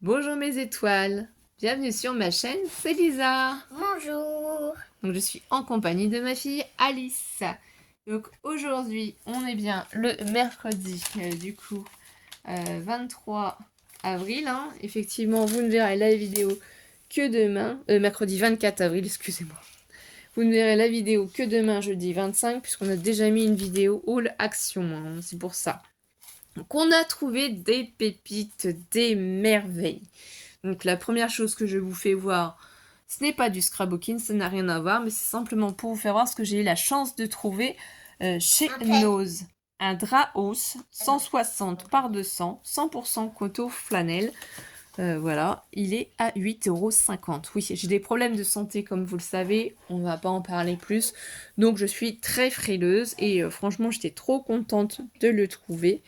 Bonjour mes étoiles, bienvenue sur ma chaîne, c'est Lisa. Bonjour. Donc je suis en compagnie de ma fille Alice. Donc aujourd'hui on est bien le mercredi 23 avril. Effectivement vous ne verrez la vidéo que demain, mercredi 24 avril, excusez-moi. Vous ne verrez la vidéo que demain jeudi 25 puisqu'on a déjà mis une vidéo All Action, c'est pour ça. Donc on a trouvé des pépites, des merveilles. Donc la première chose que je vous fais voir, ce n'est pas du scrapbooking, ça n'a rien à voir, mais c'est simplement pour vous faire voir ce que j'ai eu la chance de trouver chez Nose. Un drap hausse 160 par 200, 100% coton flanelle. Voilà, il est à 8,50 €. Oui, j'ai des problèmes de santé comme vous le savez, on ne va pas en parler plus. Donc je suis très frileuse et franchement j'étais trop contente de le trouver.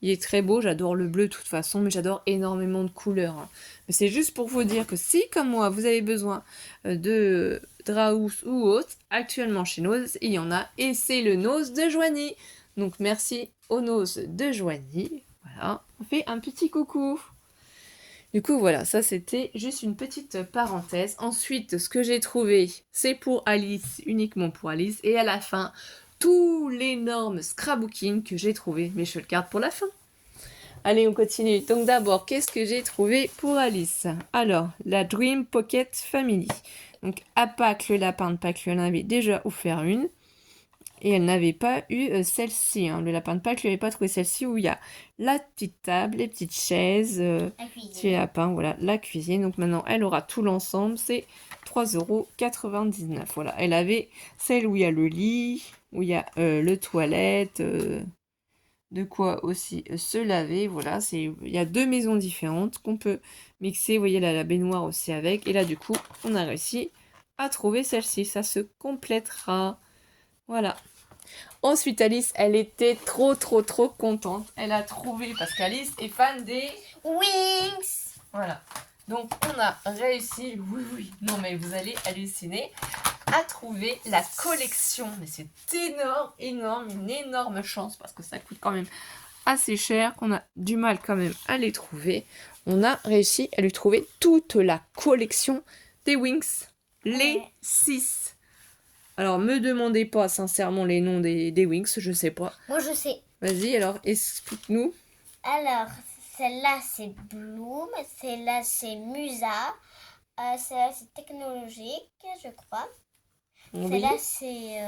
Il est très beau, j'adore le bleu de toute façon, mais j'adore énormément de couleurs. Mais c'est juste pour vous dire que si, comme moi, vous avez besoin de Draus ou autre, actuellement chez Nose, il y en a, et c'est le Nose de Joigny. Donc merci au Nose de Joigny. Voilà, on fait un petit coucou. Du coup, voilà, ça c'était juste une petite parenthèse. Ensuite, ce que j'ai trouvé, c'est pour Alice, uniquement pour Alice. Et à la fin, tout l'énorme scrapbooking que j'ai trouvé. Mais je le garde pour la fin. Allez, on continue. Donc d'abord, qu'est-ce que j'ai trouvé pour Alice? Alors, la Dream Pocket Family. Donc à Pâques, le lapin de Pâques lui en avait déjà offert une. Et elle n'avait pas eu celle-ci. Le lapin de Pâques lui avait pas trouvé celle-ci où il y a la petite table, les petites chaises, petit lapin, voilà, la cuisine. Donc maintenant, elle aura tout l'ensemble. C'est 3,99 €. Voilà, elle avait celle où il y a le lit, où il y a le toilette, de quoi aussi se laver. Voilà, il y a deux maisons différentes qu'on peut mixer. Vous voyez là, la baignoire aussi avec. Et là, du coup, on a réussi à trouver celle-ci. Ça se complétera. Voilà. Ensuite, Alice, elle était trop contente. Elle a trouvé, parce qu'Alice est fan des Wings. Voilà. Donc, on a réussi, oui, non mais vous allez halluciner, à trouver la collection. Mais c'est énorme, une énorme chance, parce que ça coûte quand même assez cher, qu'on a du mal quand même à les trouver. On a réussi à lui trouver toute la collection des Wings, les 6. Alors, me demandez pas sincèrement les noms des Wings, je sais pas. Moi, je sais. Vas-y, alors, explique-nous. Alors, celle-là, c'est Bloom. Celle-là, c'est Musa. Celle-là, c'est technologique, je crois. Oui. Celle-là, c'est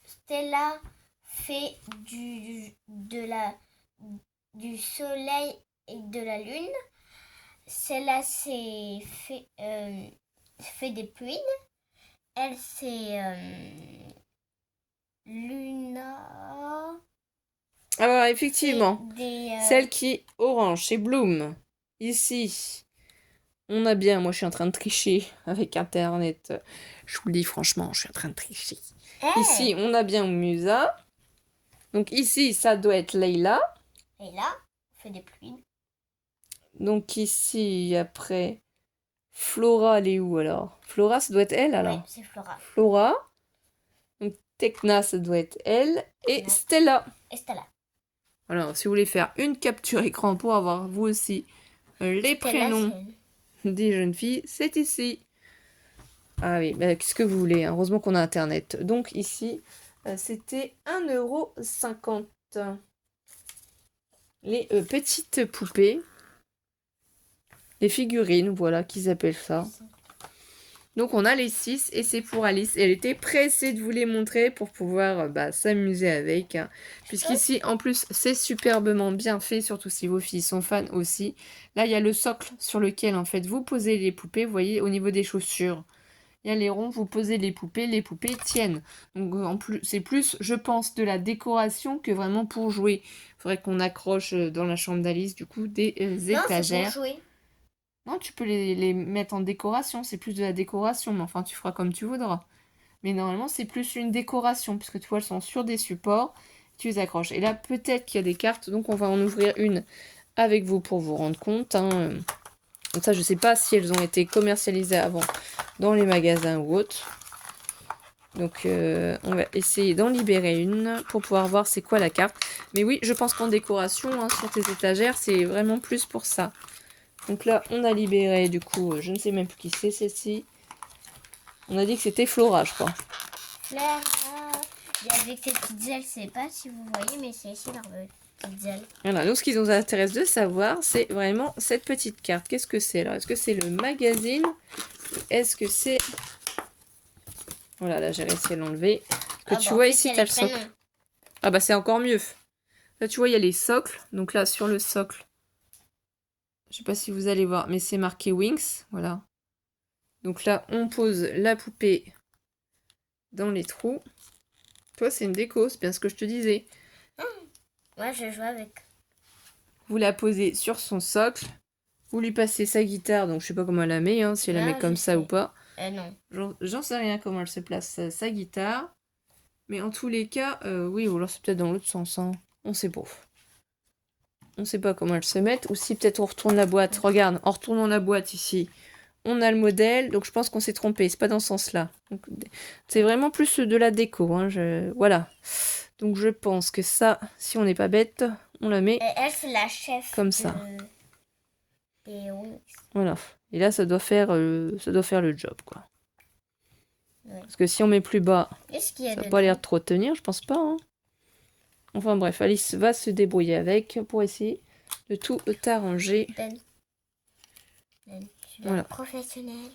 Stella fait du soleil et de la lune. Celle-là, c'est fait des pluies. Elle, c'est Luna. Alors, effectivement, Des, celle qui est orange, c'est Bloom. Ici, on a bien, moi je suis en train de tricher avec Internet. Je vous le dis franchement, je suis en train de tricher. Ici, on a bien Musa. Donc ici, ça doit être Leila. Et là, on fait des pluies. Donc ici, après, Flora, elle est où alors? Flora, ça doit être elle alors? Ouais, c'est Flora. Flora. Donc Tekna, ça doit être elle. Et Non. Stella. Et Stella. Voilà, si vous voulez faire une capture écran pour avoir vous aussi les prénoms des jeunes filles, c'est ici. Ah oui, bah, qu'est-ce que vous voulez, hein, heureusement qu'on a Internet. Donc ici, c'était 1,50 €. Les petites poupées, les figurines, voilà qu'ils appellent ça. Donc on a les 6 et c'est pour Alice. Et elle était pressée de vous les montrer pour pouvoir s'amuser avec. Puisqu'ici, en plus, c'est superbement bien fait, surtout si vos filles sont fans aussi. Là, il y a le socle sur lequel, en fait, vous posez les poupées. Vous voyez, au niveau des chaussures, il y a les ronds, vous posez les poupées tiennent. Donc en plus, c'est plus, je pense, de la décoration que vraiment pour jouer. Il faudrait qu'on accroche dans la chambre d'Alice, du coup, des étagères. Non, c'est pour jouer. Non, tu peux les mettre en décoration, c'est plus de la décoration, mais enfin, tu feras comme tu voudras. Mais normalement, c'est plus une décoration, puisque tu vois, elles sont sur des supports, tu les accroches. Et là, peut-être qu'il y a des cartes, donc on va en ouvrir une avec vous pour vous rendre compte. Donc ça, je sais pas si elles ont été commercialisées avant dans les magasins ou autres. Donc on va essayer d'en libérer une pour pouvoir voir c'est quoi la carte. Mais oui, je pense qu'en décoration, hein, sur tes étagères, c'est vraiment plus pour ça. Donc là, on a libéré, du coup, je ne sais même plus qui c'est, celle-ci. On a dit que c'était Flora, je crois. Flora. Et avec ces petites ailes, je sais pas si vous voyez, mais c'est ici leur petites ailes. Voilà, donc ce qui nous intéresse de savoir, c'est vraiment cette petite carte. Qu'est-ce que c'est? Alors, est-ce que c'est le magazine? Est-ce que c'est... Voilà, là, j'ai réussi à l'enlever. Que tu vois ici, tu as le socle. Ah bah, c'est encore mieux. Là, tu vois, il y a les socles. Donc là, sur le socle, je sais pas si vous allez voir, mais c'est marqué Wings. Voilà. Donc là, on pose la poupée dans les trous. Toi, c'est une déco, c'est bien ce que je te disais. Moi, je joue avec. Vous la posez sur son socle. Vous lui passez sa guitare, donc je sais pas comment elle la met, hein, si elle la met comme ça ou pas. Non. J'en sais rien comment elle se place sa guitare. Mais en tous les cas, oui, ou alors c'est peut-être dans l'autre sens. Hein. On sait pas. On sait pas comment elle se met. Ou si peut-être on retourne la boîte. Regarde, en retournant la boîte ici, on a le modèle. Donc je pense qu'on s'est trompé. C'est pas dans ce sens-là. C'est vraiment plus de la déco. Hein, voilà. Donc je pense que ça, si on n'est pas bête, on la met. Et elle, c'est la chef. Comme ça. Et oui. Voilà. Et là, ça doit faire le job, quoi. Ouais. Parce que si on met plus bas, ça n'a pas l'air de trop tenir, je pense pas. Hein. Enfin bref, Alice va se débrouiller avec pour essayer de tout arranger. Voilà. Professionnelle.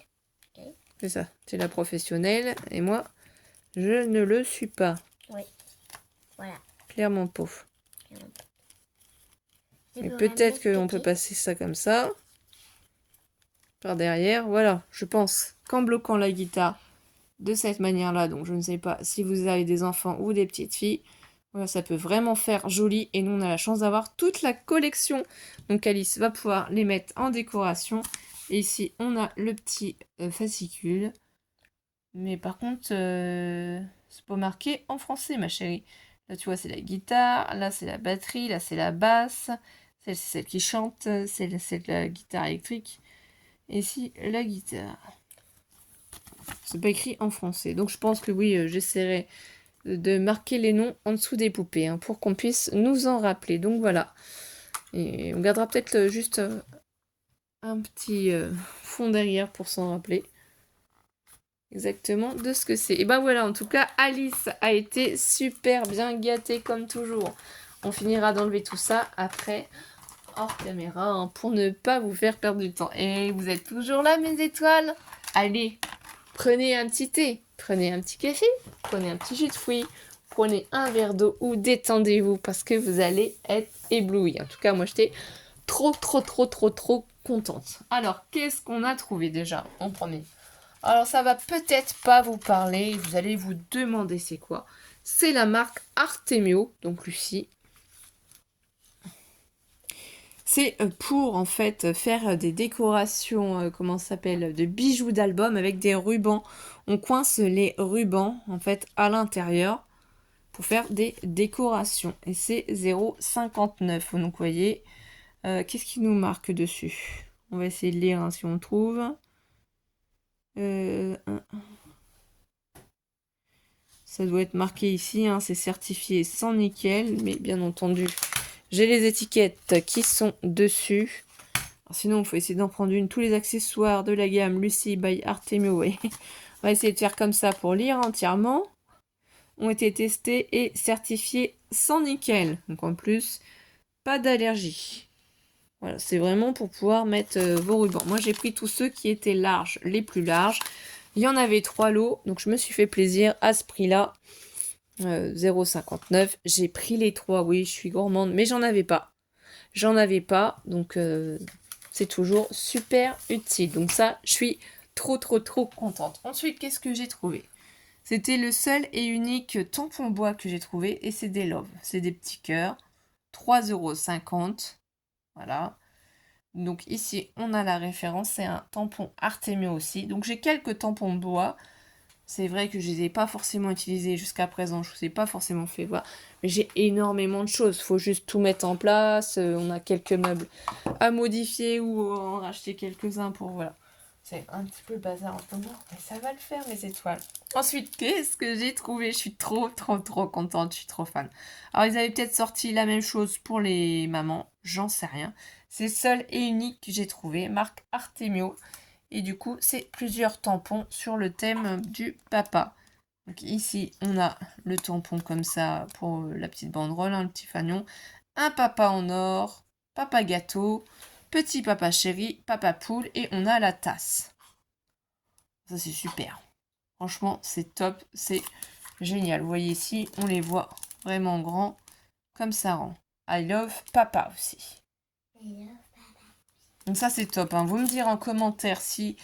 Okay. C'est ça, c'est la professionnelle. Et moi, je ne le suis pas. Oui. Voilà. Clairement pas. Mais peut-être qu'on peut passer ça comme ça. Par derrière. Voilà, je pense qu'en bloquant la guitare de cette manière-là, donc je ne sais pas si vous avez des enfants ou des petites filles, voilà, ça peut vraiment faire joli. Et nous, on a la chance d'avoir toute la collection. Donc Alice va pouvoir les mettre en décoration. Et ici, on a le petit fascicule. Mais par contre, c'est pas marqué en français, ma chérie. Là, tu vois, c'est la guitare. Là, c'est la batterie. Là, c'est la basse. C'est celle qui chante. C'est la guitare électrique. Et ici, la guitare. C'est pas écrit en français. Donc, je pense que oui, j'essaierai de marquer les noms en dessous des poupées hein, pour qu'on puisse nous en rappeler. Donc, voilà. Et on gardera peut-être juste un petit fond derrière pour s'en rappeler exactement de ce que c'est. Et ben voilà, en tout cas, Alice a été super bien gâtée comme toujours. On finira d'enlever tout ça après hors caméra hein, pour ne pas vous faire perdre du temps. Et vous êtes toujours là, mes étoiles? Allez, prenez un petit thé, prenez un petit café, prenez un petit jus de fruits, prenez un verre d'eau ou détendez-vous parce que vous allez être éblouis. En tout cas, moi, j'étais trop contente. Alors, qu'est-ce qu'on a trouvé déjà en premier? Alors, ça va peut-être pas vous parler. Vous allez vous demander c'est quoi. C'est la marque Artemio, donc Lucie. C'est pour en fait faire des décorations, comment ça s'appelle, de bijoux d'album avec des rubans. On coince les rubans en fait à l'intérieur pour faire des décorations. Et c'est 0,59. Donc vous voyez, qu'est-ce qui nous marque dessus? On va essayer de lire hein, si on trouve. Ça doit être marqué ici, hein, c'est certifié sans nickel, mais bien entendu, j'ai les étiquettes qui sont dessus. Alors sinon, il faut essayer d'en prendre une. Tous les accessoires de la gamme Lucie by Artemio. On va essayer de faire comme ça pour lire entièrement. Ont été testés et certifiés sans nickel. Donc en plus, pas d'allergie. Voilà, c'est vraiment pour pouvoir mettre vos rubans. Moi, j'ai pris tous ceux qui étaient larges, les plus larges. Il y en avait 3 lots, donc je me suis fait plaisir à ce prix-là. 0,59. J'ai pris les 3, oui, je suis gourmande, mais j'en avais pas. Donc c'est toujours super utile. Donc ça, je suis trop contente. Ensuite, qu'est-ce que j'ai trouvé? C'était le seul et unique tampon bois que j'ai trouvé, et c'est des Love. C'est des petits cœurs. 3,50 €. Voilà. Donc ici, on a la référence, c'est un tampon Artemio aussi. Donc j'ai quelques tampons bois. C'est vrai que je ne les ai pas forcément utilisés jusqu'à présent, je ne vous ai pas forcément fait voir. Mais j'ai énormément de choses, il faut juste tout mettre en place. On a quelques meubles à modifier ou en racheter quelques-uns pour, voilà. C'est un petit peu le bazar en ce moment, mais ça va le faire, mes étoiles. Ensuite, qu'est-ce que j'ai trouvé? Je suis trop contente, je suis trop fan. Alors, ils avaient peut-être sorti la même chose pour les mamans, j'en sais rien. C'est seul et unique que j'ai trouvé, marque Artemio. Et du coup, c'est plusieurs tampons sur le thème du papa. Donc ici, on a le tampon comme ça pour la petite banderole, le petit fanion. Un papa en or, papa gâteau, petit papa chéri, papa poule et on a la tasse. Ça, c'est super. Franchement, c'est top, c'est génial. Vous voyez ici, on les voit vraiment grands, comme ça rend. I love papa aussi. Donc ça, c'est top. Hein. Vous me direz en commentaire si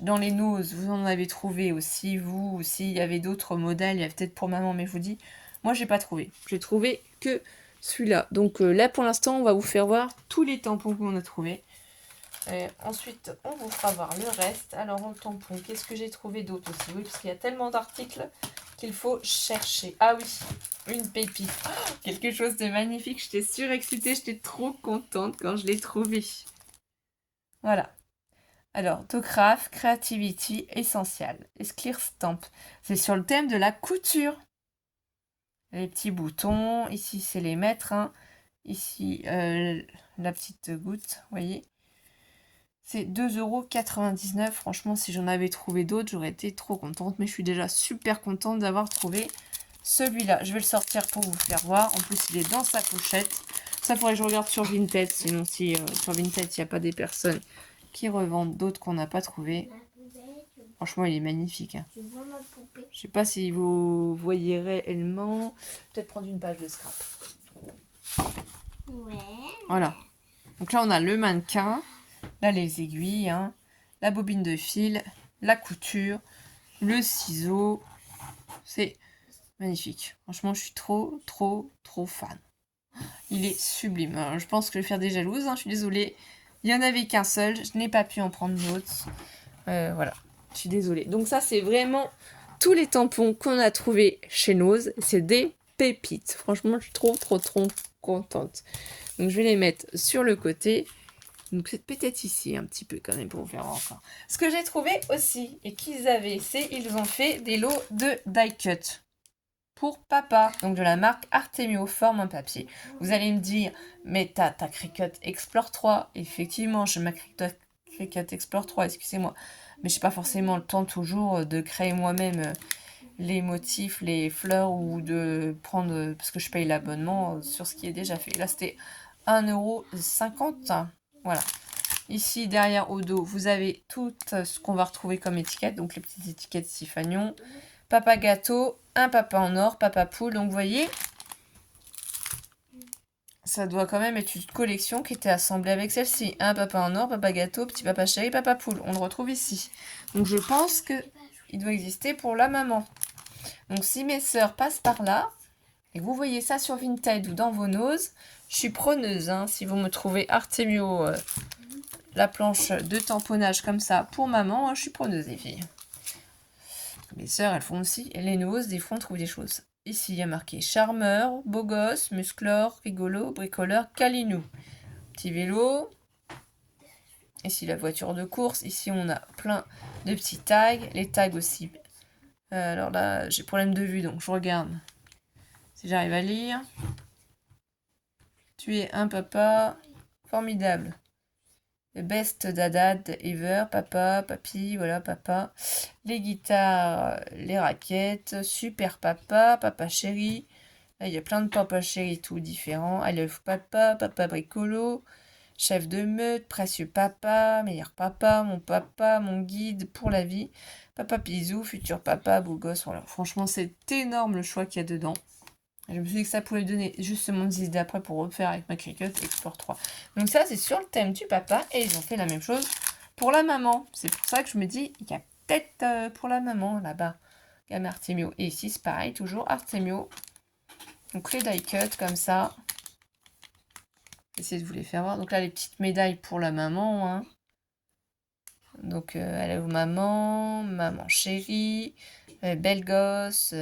dans les noses, vous en avez trouvé aussi, vous, ou s'il y avait d'autres modèles. Il y a peut-être pour maman, mais je vous dis, moi, j'ai pas trouvé. J'ai trouvé que celui-là. Donc là, pour l'instant, on va vous faire voir tous les tampons qu'on a trouvés. Ensuite, on vous fera voir le reste. Alors, en tampon, qu'est-ce que j'ai trouvé d'autre aussi? Oui, parce qu'il y a tellement d'articles qu'il faut chercher. Ah oui, une pépite. Oh, quelque chose de magnifique. J'étais surexcitée, j'étais trop contente quand je l'ai trouvé. Voilà. Alors, Tocraft, Creativity, Essential. Clear Stamp. C'est sur le thème de la couture. Les petits boutons. Ici, c'est les mètres. Hein. Ici, la petite goutte. Vous voyez? C'est 2,99 €. Franchement, si j'en avais trouvé d'autres, j'aurais été trop contente. Mais je suis déjà super contente d'avoir trouvé celui-là. Je vais le sortir pour vous faire voir. En plus, il est dans sa pochette. Ça faudrait que je regarde sur Vinted. Sinon, si sur Vinted, il n'y a pas des personnes qui revendent d'autres qu'on n'a pas trouvé. Franchement, il est magnifique. Hein. Je sais pas si vous voyez réellement. Peut-être prendre une page de scrap. Ouais. Voilà. Donc là, on a le mannequin. Là, les aiguilles. Hein, la bobine de fil. La couture. Le ciseau. C'est magnifique. Franchement, je suis trop fan. Il est sublime. Alors, je pense que je vais faire des jalouses. Hein, je suis désolée. Il n'y en avait qu'un seul. Je n'ai pas pu en prendre d'autres. Voilà. Je suis désolée. Donc ça, c'est vraiment tous les tampons qu'on a trouvés chez Nose. C'est des pépites. Franchement, je suis trop contente. Donc je vais les mettre sur le côté. Donc c'est peut-être ici un petit peu quand même pour vous faire voir encore. Ce que j'ai trouvé aussi et qu'ils avaient, c'est ils ont fait des lots de die cut pour papa. Donc de la marque Artemio, forme en papier. Vous allez me dire, mais t'as ta Cricut Explore 3. Effectivement, j'ai ma Cricut Explore 3, excusez-moi. Mais je n'ai pas forcément le temps toujours de créer moi-même les motifs, les fleurs ou de prendre, parce que je paye l'abonnement sur ce qui est déjà fait. Là, c'était 1,50 €. Voilà. Ici, derrière au dos, vous avez tout ce qu'on va retrouver comme étiquette. Donc, les petites étiquettes Siphanion. Papa gâteau, un papa en or, papa poule. Donc, vous voyez, ça doit quand même être une collection qui était assemblée avec celle-ci. Un papa en or, papa gâteau, petit papa chéri, papa poule. On le retrouve ici. Donc je pense qu'il doit exister pour la maman. Donc si mes sœurs passent par là, et que vous voyez ça sur Vinted ou dans vos noses, je suis preneuse. Hein, si vous me trouvez Artemio, la planche de tamponnage comme ça pour maman, hein, je suis preneuse les filles. Mes sœurs, elles font aussi les noses, des fois on trouve des choses. Ici, il y a marqué charmeur, beau gosse, musclore, rigolo, bricoleur, câlinou. Petit vélo. Ici, la voiture de course. Ici, on a plein de petits tags. Les tags aussi. Alors là, j'ai problème de vue, donc je regarde si j'arrive à lire. Tu es un papa formidable. The best dad ever. Papa, papy, voilà, papa. Les guitares, les raquettes. Super papa, papa chéri. Là, il y a plein de papa chéri, tout différents. I love papa, papa bricolo. Chef de meute, précieux papa, meilleur papa, mon guide pour la vie. Papa bisou, futur papa, beau gosse. Voilà. Franchement, c'est énorme le choix qu'il y a dedans. Je me suis dit que ça pouvait donner justement des idées après pour refaire avec ma Cricut Explore 3. Donc ça, c'est sur le thème du papa. Et ils ont fait la même chose pour la maman. C'est pour ça que je me dis, il y a peut-être pour la maman là-bas. Gamme Artemio. Et ici, c'est pareil, toujours Artemio. Donc les die cut comme ça. J'essaie de vous les faire voir. Donc là, les petites médailles pour la maman. Hein. Donc, elle est où maman, maman chérie, belle gosse,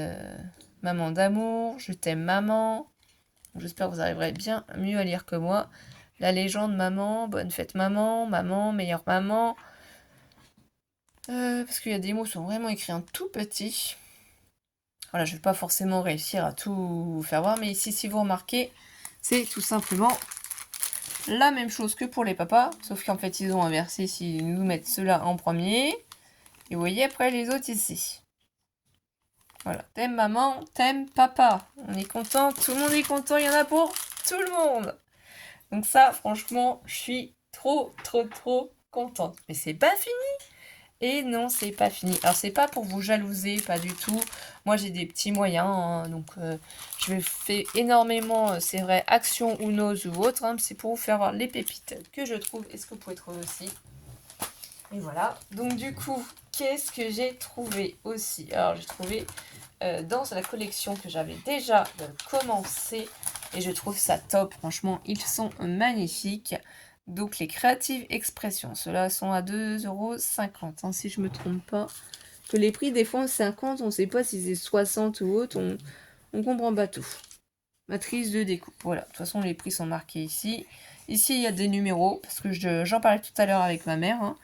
maman d'amour, je t'aime maman. J'espère que vous arriverez bien mieux à lire que moi. La légende maman, bonne fête maman, maman, meilleure maman. Parce qu'il y a des mots qui sont vraiment écrits en tout petit. Voilà, je vais pas forcément réussir à tout vous faire voir, mais ici, si vous remarquez, c'est tout simplement la même chose que pour les papas, sauf qu'en fait, ils ont inversé, s'ils nous mettent ceux-là en premier. Et vous voyez après les autres ici. Voilà, t'aimes maman, t'aimes papa. On est content, tout le monde est content, il y en a pour tout le monde. Donc ça, franchement, je suis trop contente. Mais c'est pas fini. Et non, c'est pas fini. Alors, c'est pas pour vous jalouser, pas du tout. Moi, j'ai des petits moyens, hein, donc je fais énormément, c'est vrai, action ou nose ou autre. Hein, c'est pour vous faire voir les pépites que je trouve et ce que vous pouvez trouver aussi. Et voilà. Donc, du coup, qu'est-ce que j'ai trouvé aussi? Alors, j'ai trouvé dans la collection que j'avais déjà commencé et je trouve ça top. Franchement, ils sont magnifiques. Donc les Creative Expressions, ceux-là sont à 2,50 €, hein, si je me trompe pas. Que les prix des fois 50, on ne sait pas si c'est 60 ou autre, on comprend pas tout. Matrice de découpe, voilà. De toute façon, les prix sont marqués ici. Ici, il y a des numéros, parce que j'en parlais tout à l'heure avec ma mère. Hein.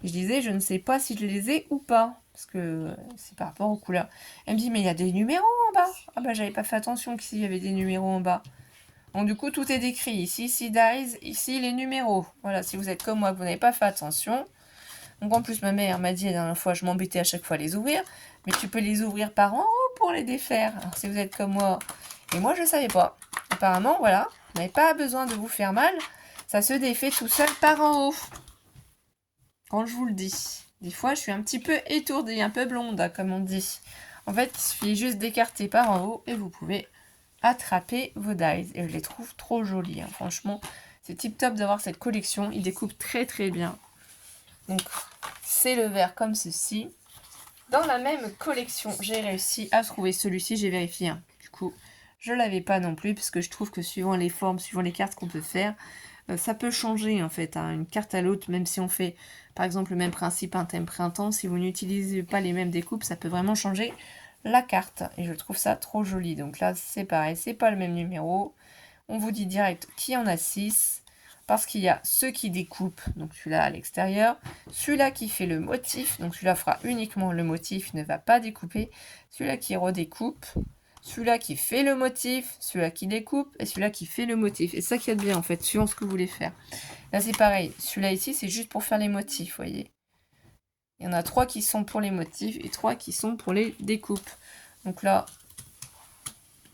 Je disais, je ne sais pas si je les ai ou pas, parce que c'est par rapport aux couleurs. Elle me dit, mais il y a des numéros en bas. Ah bah, j'avais pas fait attention qu'ici, il y avait des numéros en bas. Donc du coup, tout est décrit. Ici, dies, ici, les numéros. Voilà, si vous êtes comme moi, que vous n'avez pas fait attention. Donc en plus, ma mère m'a dit la dernière fois, je m'embêtais à chaque fois à les ouvrir. Mais tu peux les ouvrir par en haut pour les défaire. Alors si vous êtes comme moi, et moi je ne savais pas. Apparemment, voilà, vous n'avez pas besoin de vous faire mal. Ça se défait tout seul par en haut. Quand je vous le dis. Des fois, je suis un petit peu étourdie, un peu blonde, hein, comme on dit. En fait, il suffit juste d'écarter par en haut et vous pouvez attraper vos dies. Et je les trouve trop jolies. Hein. Franchement, c'est tip top d'avoir cette collection. Ils découpent très bien. Donc, c'est le vert comme ceci. Dans la même collection, j'ai réussi à trouver celui-ci. J'ai vérifié. Hein. Du coup, je ne l'avais pas non plus, parce que je trouve que suivant les formes, suivant les cartes qu'on peut faire, ça peut changer en fait, hein, une carte à l'autre, même si on fait par exemple le même principe, un thème printemps, si vous n'utilisez pas les mêmes découpes, ça peut vraiment changer la carte. Et je trouve ça trop joli. Donc là, c'est pareil, c'est pas le même numéro. On vous dit direct qu'il y en a 6, parce qu'il y a ceux qui découpent, donc celui-là à l'extérieur, celui-là qui fait le motif, donc celui-là fera uniquement le motif, ne va pas découper, celui-là qui redécoupe, celui-là qui fait le motif, celui-là qui découpe, et celui-là qui fait le motif. Et ça qui est bien en fait, suivant ce que vous voulez faire. Là c'est pareil, celui-là ici c'est juste pour faire les motifs, vous voyez. Il y en a 3 qui sont pour les motifs et 3 qui sont pour les découpes. Donc là,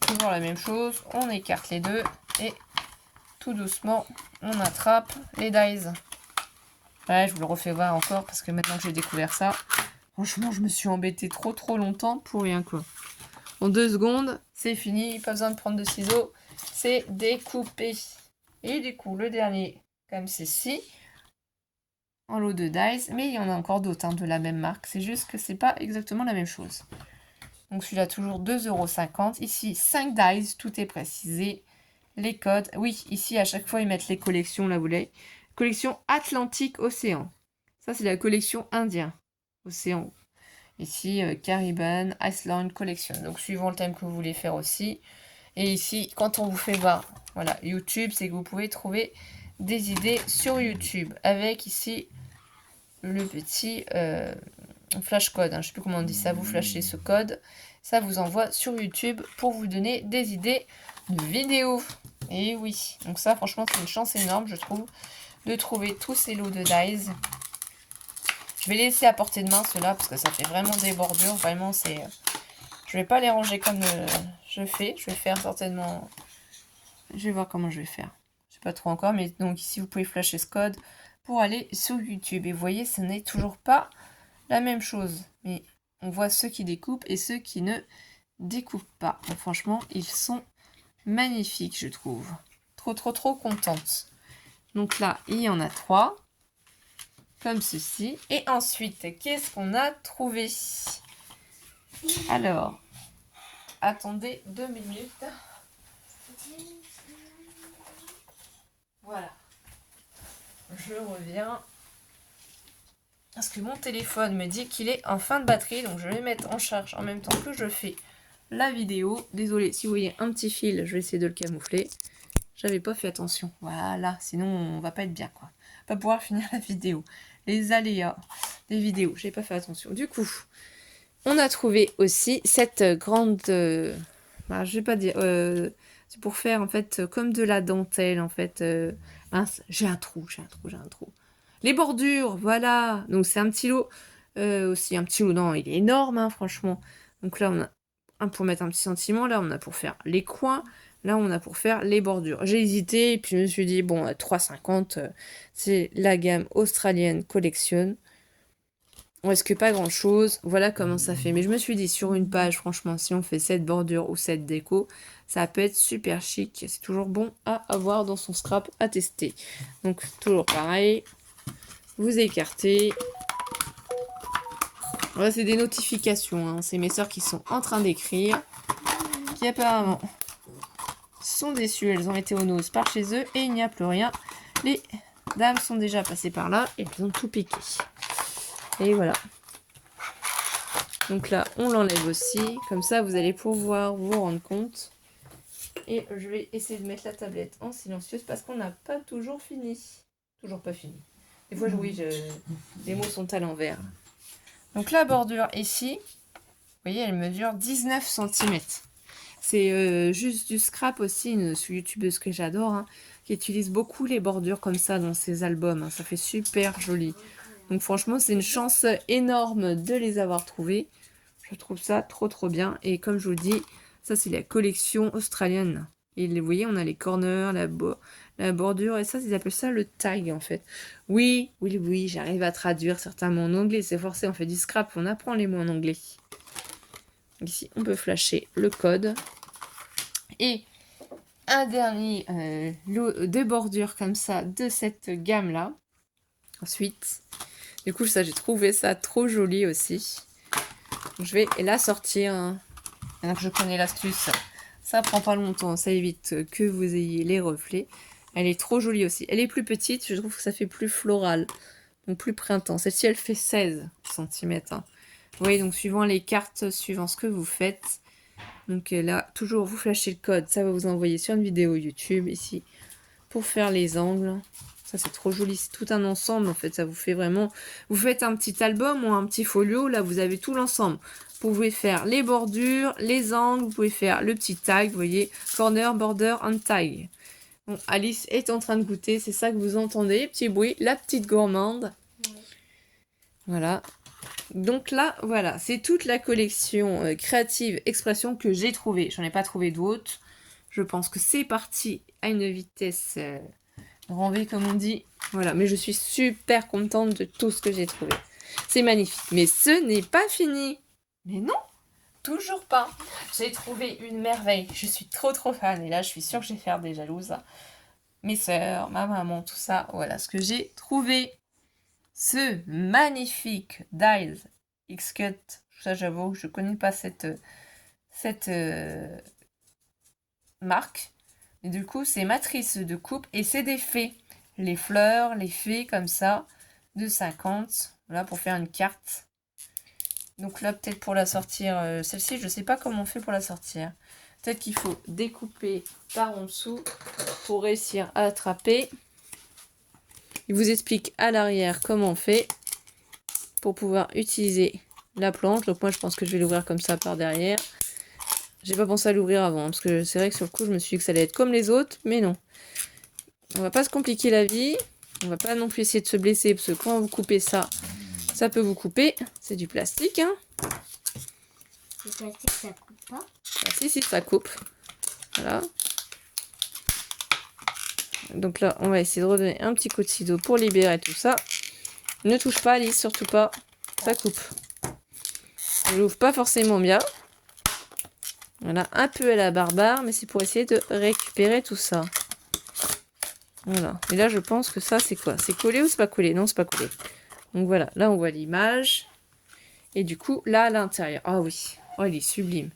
toujours la même chose, on écarte les deux et tout doucement, on attrape les dies. Ouais, je vous le refais voir encore parce que maintenant que j'ai découvert ça, franchement, je me suis embêtée trop longtemps pour rien quoi. En 2 secondes, c'est fini, pas besoin de prendre de ciseaux, c'est découpé. Et du coup, le dernier, comme ceci, en lot de dies, mais il y en a encore d'autres hein, de la même marque, c'est juste que c'est pas exactement la même chose. Donc celui-là, toujours 2,50 €. Ici, 5 dies, tout est précisé. Les codes, oui, ici, à chaque fois, ils mettent les collections, là, vous voulez. Collection Atlantique Océan. Ça, c'est la collection Indien. Océan. Ici, Caribbean, Iceland Collection. Donc, suivant le thème que vous voulez faire aussi. Et ici, quand on vous fait voir, voilà, YouTube, c'est que vous pouvez trouver des idées sur YouTube. Avec ici, le petit flash code. Hein, je ne sais plus comment on dit ça. Vous flashez ce code. Ça vous envoie sur YouTube pour vous donner des idées de vidéos. Et oui, donc ça, franchement, c'est une chance énorme, je trouve, de trouver tous ces lots de dies. Je vais les laisser à portée de main, ceux-là, parce que ça fait vraiment des bordures. Vraiment, c'est... Je vais pas les ranger comme je fais. Je vais faire certainement... Je vais voir comment je vais faire. Je sais pas trop encore, mais donc ici, vous pouvez flasher ce code pour aller sur YouTube. Et vous voyez, ce n'est toujours pas la même chose. Mais on voit ceux qui découpent et ceux qui ne découpent pas. Donc, franchement, ils sont magnifiques, je trouve. Trop contente. Donc là, il y en a 3. Comme ceci. Et ensuite, qu'est-ce qu'on a trouvé? Alors, attendez 2 minutes. Voilà. Je reviens. Parce que mon téléphone me dit qu'il est en fin de batterie. Donc je vais mettre en charge en même temps que je fais la vidéo. Désolée, si vous voyez un petit fil, je vais essayer de le camoufler. J'avais pas fait attention. Voilà, sinon on va pas être bien quoi. Pas pouvoir finir la vidéo. les aléas des vidéos. J'ai pas fait attention. Du coup, on a trouvé aussi cette grande... je vais pas dire... c'est pour faire, en fait, comme de la dentelle, en fait. Mince, j'ai un trou. Les bordures, voilà. Donc, c'est un petit lot. Aussi, un petit lot, non, il est énorme, hein, franchement. Donc là, on a un pour mettre un petit sentiment. Là, on a pour faire les coins. Là, on a pour faire les bordures. J'ai hésité, et puis je me suis dit, bon, à 3,50, c'est la gamme australienne Collection. On risque pas grand chose, voilà comment ça fait. Mais je me suis dit, sur une page, franchement, si on fait cette bordure ou cette déco, ça peut être super chic. C'est toujours bon à avoir dans son scrap, à tester. Donc, toujours pareil, vous écartez. Voilà, c'est des notifications, hein. C'est mes sœurs qui sont en train d'écrire, qui apparemment sont déçues. Elles ont été aux noces par chez eux et il n'y a plus rien. Les dames sont déjà passées par là et elles ont tout piqué. Et voilà. Donc là, on l'enlève aussi. Comme ça, vous allez pouvoir vous rendre compte. Et je vais essayer de mettre la tablette en silencieuse parce qu'on n'a pas toujours fini. Toujours pas fini. Des fois, oui, les mots sont à l'envers. Donc la bordure ici, vous voyez, elle mesure 19 cm. C'est juste du scrap aussi, une youtubeuse que j'adore, hein, qui utilise beaucoup les bordures comme ça dans ses albums. Hein. Ça fait super joli. Donc franchement, c'est une chance énorme de les avoir trouvés. Je trouve ça trop bien. Et comme je vous dis, ça c'est la collection australienne. Et vous voyez, on a les corners, la bordure. Et ça, ils appellent ça le tag en fait. Oui, j'arrive à traduire certains mots en anglais. C'est forcé, on fait du scrap, on apprend les mots en anglais. Ici, on peut flasher le code. Et un dernier lot de bordures comme ça de cette gamme-là. Ensuite, du coup, ça, j'ai trouvé ça trop joli aussi. Je vais la sortir. Hein. Maintenant que je connais l'astuce, ça prend pas longtemps. Ça évite que vous ayez les reflets. Elle est trop jolie aussi. Elle est plus petite. Je trouve que ça fait plus floral. Donc plus printemps. Celle-ci, elle fait 16 cm. Hein. Vous voyez, donc suivant les cartes, suivant ce que vous faites. Donc là, toujours, vous flashez le code. Ça va vous envoyer sur une vidéo YouTube ici. Pour faire les angles. Ça, c'est trop joli. C'est tout un ensemble, en fait. Ça vous fait vraiment... Vous faites un petit album ou un petit folio. Là, vous avez tout l'ensemble. Vous pouvez faire les bordures, les angles. Vous pouvez faire le petit tag. Vous voyez, corner, border, and tag. Bon, Alice est en train de goûter. C'est ça que vous entendez. Petit bruit. La petite gourmande. Oui. Voilà. Donc là, voilà. C'est toute la collection créative expression que j'ai trouvée. J'en ai pas trouvé d'autres. Je pense que c'est parti à une vitesse... grand V comme on dit. Voilà, mais je suis super contente de tout ce que j'ai trouvé. C'est magnifique. Mais ce n'est pas fini. Mais non, toujours pas. J'ai trouvé une merveille. Je suis trop fan. Et là, je suis sûre que je vais faire des jalouses. Mes sœurs, ma maman, tout ça. Voilà ce que j'ai trouvé. Ce magnifique Dies X-Cut. Ça, j'avoue, je ne connais pas cette marque. Et du coup, c'est matrice de coupe et c'est des fées. Les fleurs, les fées comme ça, de 50. Voilà, pour faire une carte. Donc là, peut-être pour la sortir, celle-ci, je ne sais pas comment on fait pour la sortir. Peut-être qu'il faut découper par en dessous pour réussir à attraper. Il vous explique à l'arrière comment on fait pour pouvoir utiliser la planche. Donc moi, je pense que je vais l'ouvrir comme ça par derrière. J'ai pas pensé à l'ouvrir avant, parce que c'est vrai que sur le coup, je me suis dit que ça allait être comme les autres, mais non. On va pas se compliquer la vie. On va pas non plus essayer de se blesser, parce que quand vous coupez ça, ça peut vous couper. C'est du plastique, hein. Le plastique, ça coupe pas? Ah, si, ça coupe. Voilà. Donc là, on va essayer de redonner un petit coup de ciseau pour libérer tout ça. Ne touche pas, Alice, surtout pas. Ça coupe. Je l'ouvre pas forcément bien. Voilà, un peu à la barbare, mais c'est pour essayer de récupérer tout ça. Voilà. Et là, je pense que ça, c'est quoi? C'est collé ou c'est pas collé? Non, c'est pas collé. Donc voilà, là, on voit l'image. Et du coup, là, à l'intérieur. Ah oui. Oh, il est sublime.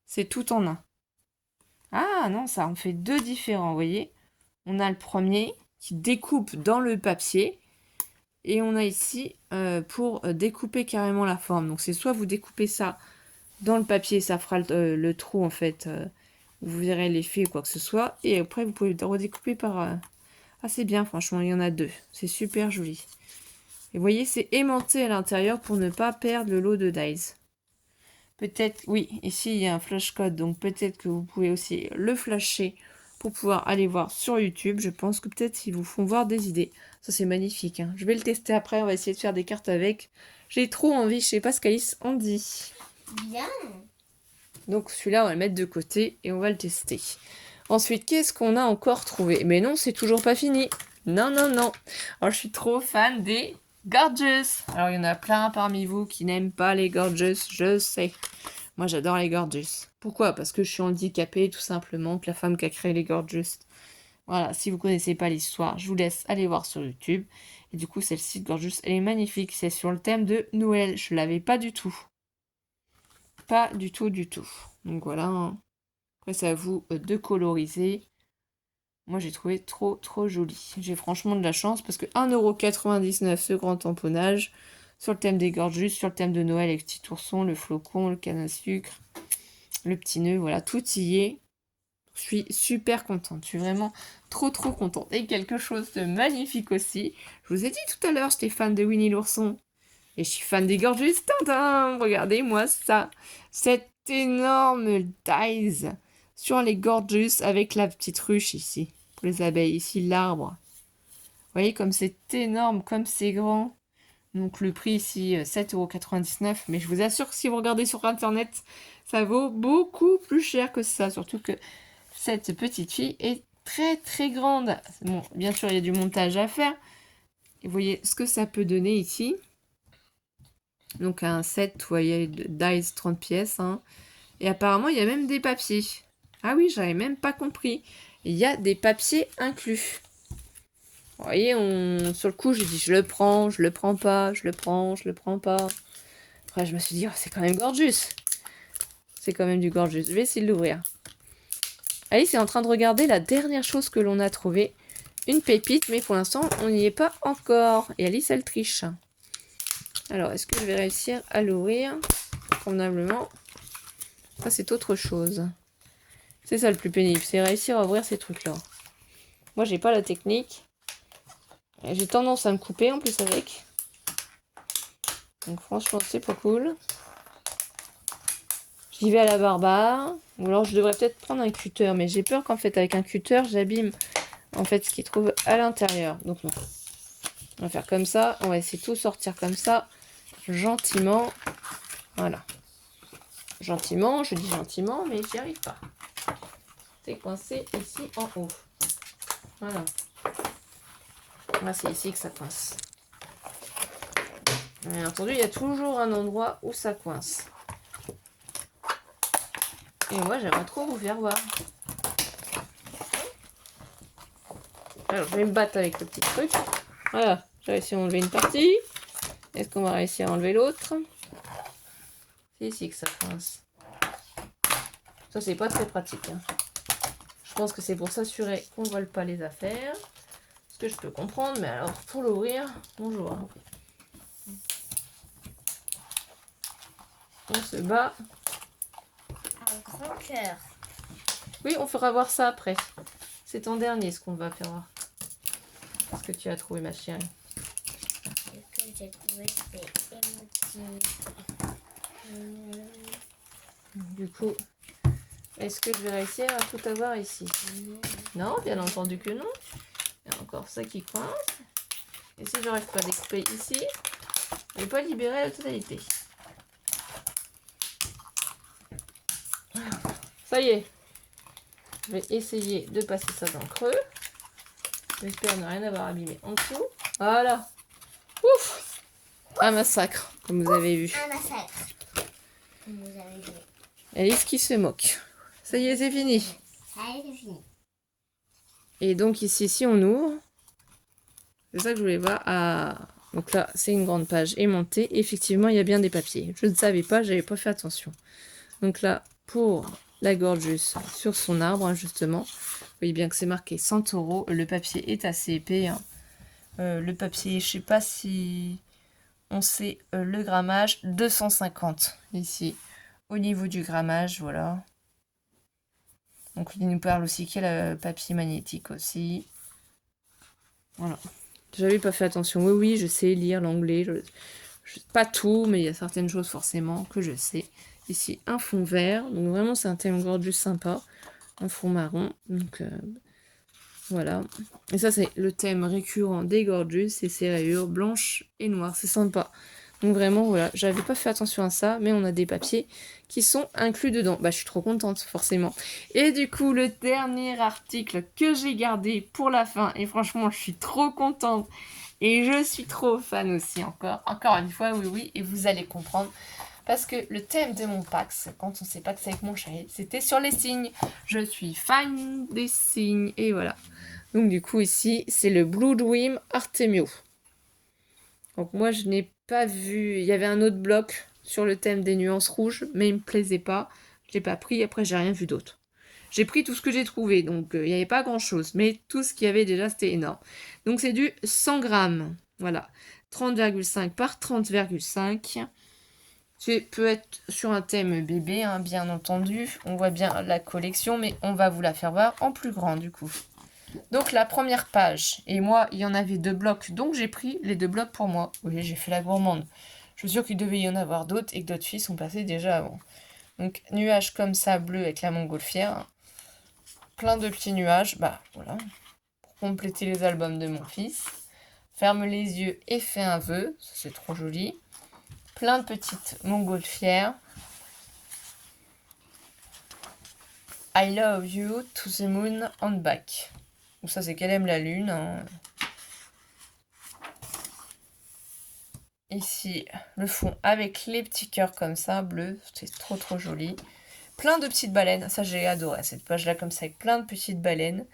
C'est tout en un. Ah non, ça en fait deux différents, vous voyez? On a le premier qui découpe dans le papier. Et on a ici pour découper carrément la forme. Donc c'est soit vous découpez ça dans le papier, ça fera le trou en fait, où vous verrez l'effet ou quoi que ce soit. Et après vous pouvez redécouper par... Ah c'est bien franchement, il y en a deux. C'est super joli. Et vous voyez, c'est aimanté à l'intérieur pour ne pas perdre le lot de dies. Peut-être, oui, ici il y a un flash code, donc peut-être que vous pouvez aussi le flasher pour pouvoir aller voir sur YouTube. Je pense que peut-être ils vous font voir des idées. Ça c'est magnifique, hein. Je vais le tester après, on va essayer de faire des cartes avec. J'ai trop envie, je sais pas ce qu'Alice en dit. Bien. Donc celui-là, on va le mettre de côté et on va le tester. Ensuite, qu'est-ce qu'on a encore trouvé? Mais non, c'est toujours pas fini. Non, non, non. Alors, je suis trop fan des Gorgeous. Alors, il y en a plein parmi vous qui n'aiment pas les Gorgeous, je sais. Moi, j'adore les Gorgeous. Pourquoi? Parce que je suis handicapée, tout simplement, que la femme qui a créé les Gorgeous. Voilà, si vous connaissez pas l'histoire, je vous laisse aller voir sur YouTube. Et du coup, celle-ci, Gorgeous, elle est magnifique. C'est sur le thème de Noël. Je l'avais pas du tout. Pas du tout, du tout. Donc voilà, hein. Après, c'est à vous de coloriser. Moi, j'ai trouvé trop joli. J'ai franchement de la chance parce que 1,99€ ce grand tamponnage sur le thème des Gorgeous, sur le thème de Noël avec le petit ourson, le flocon, le canne à sucre, le petit nœud, voilà, tout y est. Je suis super contente. Je suis vraiment trop contente. Et quelque chose de magnifique aussi. Je vous ai dit tout à l'heure, j'étais fan de Winnie l'ourson. Et je suis fan des Gorgeous. Tintin, regardez-moi ça. Cette énorme dies sur les Gorgeous avec la petite ruche ici. Pour les abeilles, ici l'arbre. Vous voyez comme c'est énorme, comme c'est grand. Donc le prix ici, 7,99€. Mais je vous assure que si vous regardez sur internet, ça vaut beaucoup plus cher que ça. Surtout que cette petite fille est très grande. Bon, bien sûr, il y a du montage à faire. Et vous voyez ce que ça peut donner ici. Donc un set, vous voyez, de dies 30 pièces. Hein. Et apparemment, il y a même des papiers. Ah oui, j'avais même pas compris. Il y a des papiers inclus. Vous voyez, sur le coup, j'ai dit je le prends pas, je le prends pas. Après, je me suis dit, oh, c'est quand même gorgeous. C'est quand même du gorgeous. Je vais essayer de l'ouvrir. Alice est en train de regarder la dernière chose que l'on a trouvée. Une pépite, mais pour l'instant, on n'y est pas encore. Et Alice, elle triche. Alors, est-ce que je vais réussir à l'ouvrir convenablement? Ça, c'est autre chose. C'est ça le plus pénible, c'est réussir à ouvrir ces trucs-là. Moi, j'ai pas la technique. J'ai tendance à me couper en plus avec. Donc franchement, c'est pas cool. J'y vais à la barbare. Ou alors, je devrais peut-être prendre un cutter. Mais j'ai peur qu'en fait, avec un cutter, j'abîme en fait ce qu'il trouve à l'intérieur. Donc non. On va faire comme ça. On va essayer de tout sortir comme ça. Gentiment. Voilà. Gentiment, je dis gentiment, mais j'y arrive pas. C'est coincé ici en haut. Voilà. Là, c'est ici que ça coince. Bien entendu, il y a toujours un endroit où ça coince. Et moi, j'aimerais trop vous faire voir. Alors, je vais me battre avec le petit truc. Voilà, j'ai réussi à enlever une partie. Est-ce qu'on va réussir à enlever l'autre? C'est ici que ça coince. Ça, c'est pas très pratique. Hein. Je pense que c'est pour s'assurer qu'on ne vole pas les affaires. Ce que je peux comprendre, mais alors, pour l'ouvrir, bonjour. Hein. On se bat. Un grand cœur. Oui, on fera voir ça après. C'est en dernier ce qu'on va faire voir. Qu'est-ce que tu as trouvé, ma chérie? Ce que j'ai trouvé, c'est émotif. Du coup, est-ce que je vais réussir à tout avoir ici? Non, bien entendu que non. Il y a encore ça qui coince. Et si je n'arrive pas à découper ici, je ne vais pas libérer la totalité. Ça y est. Je vais essayer de passer ça dans le creux. J'espère ne rien avoir abîmé en dessous. Voilà. Ouf! Un massacre, comme vous avez vu. Un massacre. Comme vous avez vu. Alice qui se moque. Ça y est, c'est fini. Allez, c'est fini. Et donc ici, si on ouvre, c'est ça que je voulais voir. Ah, donc là, c'est une grande page aimantée. Effectivement, il y a bien des papiers. Je ne savais pas, j'avais pas fait attention. Donc là, pour la Gorgeous sur son arbre, hein, justement, vous voyez bien que c'est marqué 100€. Le papier est assez épais. Hein. Le papier, je sais pas si on sait le grammage, 250 ici. Au niveau du grammage, voilà. Donc il nous parle aussi qu'il y a le papier magnétique aussi. Voilà. J'avais pas fait attention. Oui, oui, je sais lire l'anglais. Pas tout, mais il y a certaines choses forcément que je sais. Ici, un fond vert. Donc vraiment, c'est un thème gorgeous sympa. Un fond marron. Donc voilà. Et ça, c'est le thème récurrent des gorgeous. C'est ces rayures blanches et noires. C'est sympa. Donc vraiment, voilà. J'avais pas fait attention à ça, mais on a des papiers qui sont inclus dedans. Bah, je suis trop contente, forcément. Et du coup, le dernier article que j'ai gardé pour la fin, et franchement, je suis trop contente. Et je suis trop fan aussi, encore une fois, oui, oui, et vous allez comprendre. Parce que le thème de mon Pax, quand on s'est paxé avec mon chéri, c'était sur les signes. Je suis fan des signes, et voilà. Donc du coup, ici, c'est le Blue Dream Artemio. Donc moi, je n'ai pas vu... Il y avait un autre bloc sur le thème des nuances rouges, mais il me plaisait pas. Je l'ai pas pris, après, j'ai rien vu d'autre. J'ai pris tout ce que j'ai trouvé, donc il n'y avait pas grand-chose. Mais tout ce qu'il y avait déjà, c'était énorme. Donc c'est du 100 grammes. Voilà. 30,5 par 30,5. Tu peux être sur un thème bébé, hein, bien entendu. On voit bien la collection, mais on va vous la faire voir en plus grand, du coup. Donc la première page, et moi, il y en avait 2 blocs, donc j'ai pris les 2 blocs pour moi. Oui, j'ai fait la gourmande. Je suis sûre qu'il devait y en avoir d'autres, et que d'autres filles sont passées déjà avant. Donc, nuages comme ça, bleu avec la montgolfière. Plein de petits nuages, bah voilà, pour compléter les albums de mon fils. Ferme les yeux et fais un vœu, c'est trop joli. Plein de petites montgolfières. I love you to the moon and back. Donc ça c'est qu'elle aime la lune. Hein. Ici le fond avec les petits cœurs comme ça, bleu, c'est trop joli. Plein de petites baleines, ça j'ai adoré cette page là comme ça avec plein de petites baleines.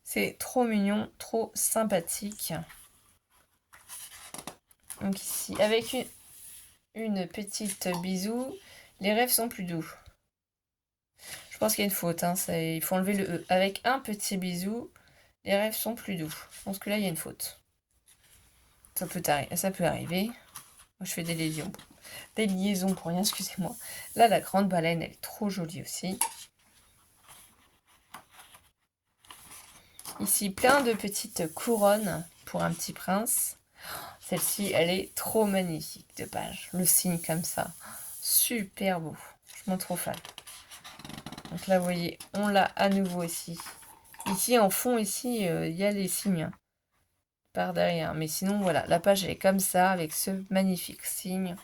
C'est trop mignon, trop sympathique. Donc ici, avec une petite bisou, les rêves sont plus doux. Je pense qu'il y a une faute, hein, il faut enlever le E. Avec un petit bisou, les rêves sont plus doux. Je pense que là, il y a une faute. Ça peut arriver. Moi, je fais des liaisons. Des liaisons pour rien, excusez-moi. Là, la grande baleine, elle est trop jolie aussi. Ici, plein de petites couronnes pour un petit prince. Celle-ci, elle est trop magnifique de page. Le signe comme ça. Super beau. Je m'en trop fan. Donc là, vous voyez, on l'a à nouveau ici. Ici, en fond, ici, il y a les signes par derrière. Mais sinon, voilà, la page, elle est comme ça, avec ce magnifique signe.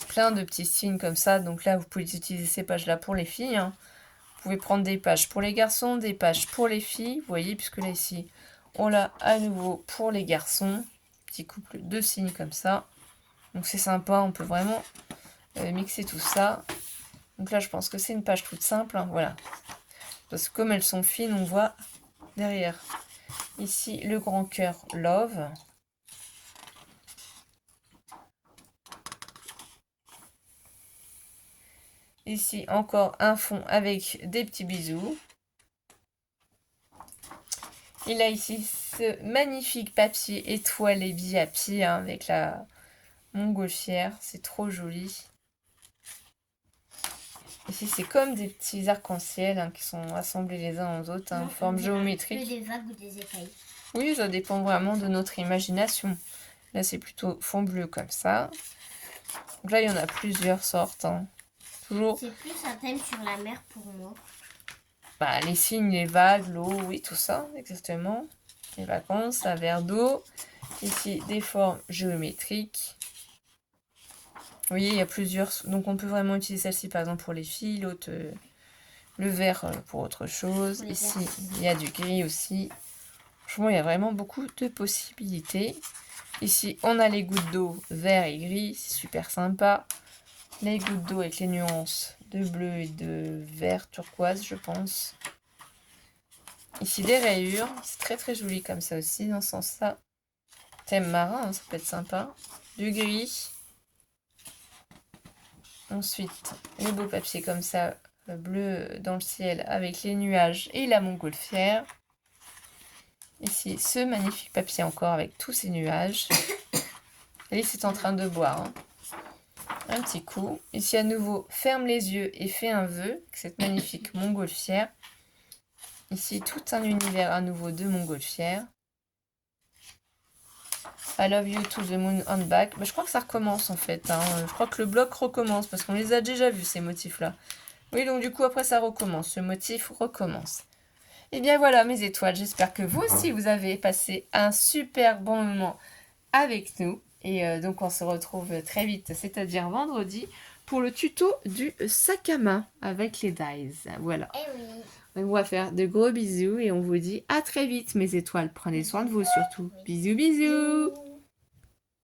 Plein de petits signes comme ça. Donc là, vous pouvez utiliser ces pages-là pour les filles. Hein. Vous pouvez prendre des pages pour les garçons, des pages pour les filles. Vous voyez, puisque là, ici, on l'a à nouveau pour les garçons. Petit couple de signes comme ça. Donc c'est sympa, on peut vraiment mixer tout ça. Donc là, je pense que c'est une page toute simple. Hein, voilà. Parce que comme elles sont fines, on voit derrière. Ici, le grand cœur Love. Ici, encore un fond avec des petits bisous. Et là, ici, ce magnifique papier étoilé biapi hein, avec la montgolfière. C'est trop joli. Ici, c'est comme des petits arcs-en-ciel hein, qui sont assemblés les uns aux autres, en forme géométrique. Des vagues ou des écailles. Oui, ça dépend vraiment de notre imagination. Là, c'est plutôt fond bleu comme ça. Donc là, il y en a plusieurs sortes. Hein. Toujours. C'est plus un thème sur la mer pour moi. Bah, les signes, les vagues, l'eau, oui, tout ça, exactement. Les vacances, un verre d'eau. Ici, des formes géométriques. Vous voyez, il y a plusieurs. Donc, on peut vraiment utiliser celle-ci, par exemple, pour les filles. L'autre, le vert pour autre chose. Ici, il y a du gris aussi. Franchement, il y a vraiment beaucoup de possibilités. Ici, on a les gouttes d'eau vert et gris. C'est super sympa. Les gouttes d'eau avec les nuances de bleu et de vert turquoise, je pense. Ici, des rayures. C'est très joli comme ça aussi, dans ce sens-là. Thème marin, hein, ça peut être sympa. Du gris. Ensuite, le beau papier comme ça, bleu dans le ciel avec les nuages et la montgolfière. Ici, ce magnifique papier encore avec tous ces nuages. Alice est en train de boire. Hein. Un petit coup. Ici, à nouveau, ferme les yeux et fais un vœu. Avec cette magnifique montgolfière. Ici, tout un univers à nouveau de montgolfière. I love you to the moon and back. Je crois que ça recommence en fait. Hein. Je crois que le bloc recommence parce qu'on les a déjà vus ces motifs-là. Oui, donc du coup après ça recommence. Ce motif recommence. Et bien voilà mes étoiles. J'espère que vous aussi vous avez passé un super bon moment avec nous. Et donc on se retrouve très vite, c'est-à-dire vendredi, pour le tuto du sac à main avec les dies. Voilà. Eh oui. Donc, on va faire de gros bisous et on vous dit à très vite mes étoiles. Prenez soin de vous surtout. Bisous bisous.